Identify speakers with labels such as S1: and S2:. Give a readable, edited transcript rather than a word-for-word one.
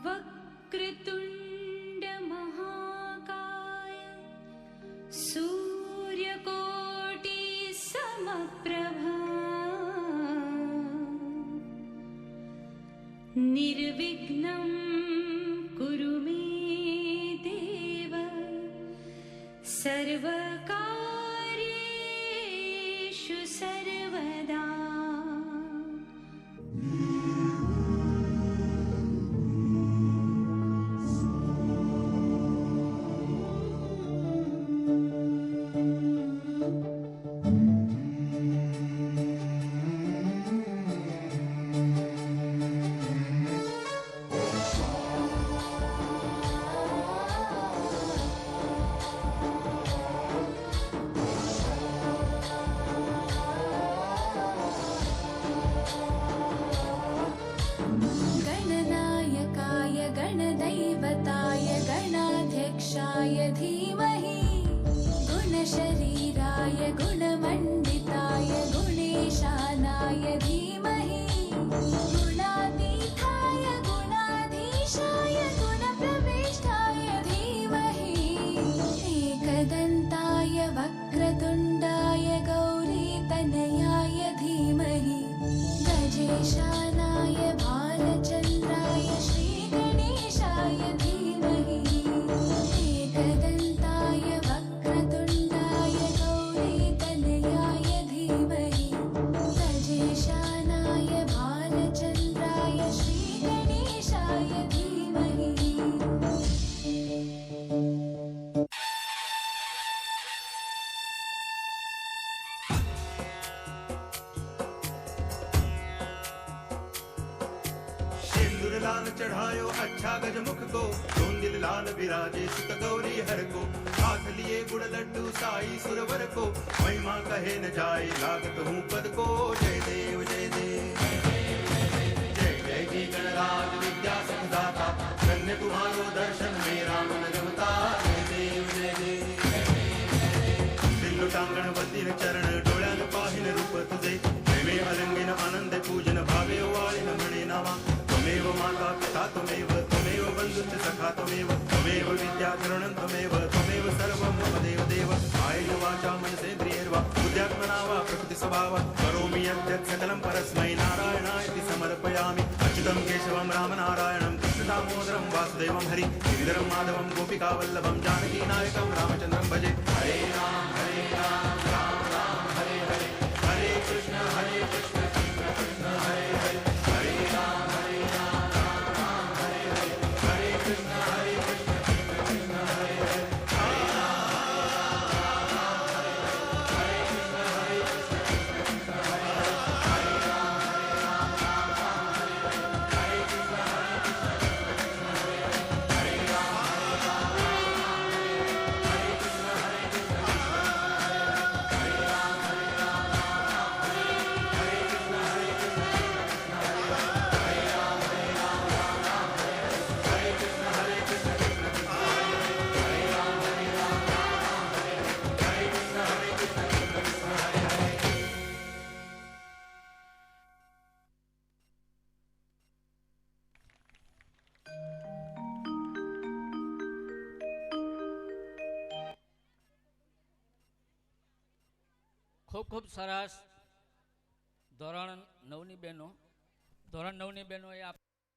S1: वक्रतुंड महाकाय सूर्यकोटि समप्रभा निर्विघ्नं कुरु मे देव सर्वकार्येषु सर्वदा।
S2: गणदैवताय गणाध्यक्षाय धीमहि गुणशरीराय गुणमण्डिताय गुणेशानाय धीमहि गुणातीताय गुणाधीशाय गुणप्रविष्टाय धीमहि एकदन्ताय वक्रतुण्डाय गौरीतनयाय धीमहि गजेशानाय भालचन्द्राय श्रीगणेशाय धीमहि एकदन्ताय वक्रतुण्डाय गौरीतनयाय धीमहि गजेशानाय भालचन्द्राय श्रीगणेशाय धीमहि।
S3: लाल चढ़ायो अच्छा गजमुख को धूंधिल लाल विराजे सुत गौरी हर को हाथ लिए गुड़ लड्डू साई सुरवर को महिमा कहे न जाए लागत हूँ पद को। जय देव जय देव जय जय जी गणराज विद्या सुखदाता धन्य तुम्हारो दर्शन मेरा मन रमता। जय देव जय देव दिल टांगण बंदिन चरण डोळ्यान पाहिन रूप तुझे प्रेमे अलंगिन आनंद पूजन भावे वाळिन म्हणे नामा त्वमेव माता पिता त्वमेव त्वमेव बन्धुश्च सखा त्वमेव त्वमेव विद्याधरणं त्वमेव त्वमेव सर्वं मम देव देव कायेन वाचा मनसेन्द्रियैर्वा बुद्ध्यात्मना वा प्रकृतिस्वभावा करोमि यद्यत् सकलं परस्मै नारायणायति समर्पयामि। अच्युतं केशवं रामनारायणं कृष्णदामोदरं वासुदेवं हरि गिरिधरं माधवं गोपिकावल्लभं जानकीनायकं रामचन्द्रं भजे। हरे राम राम राम हरे हरे हरे कृष्ण कृष्ण कृष्ण हरे हरे हरे राम
S4: खूब खूब सरस धोरण 9 ની બહેનો એ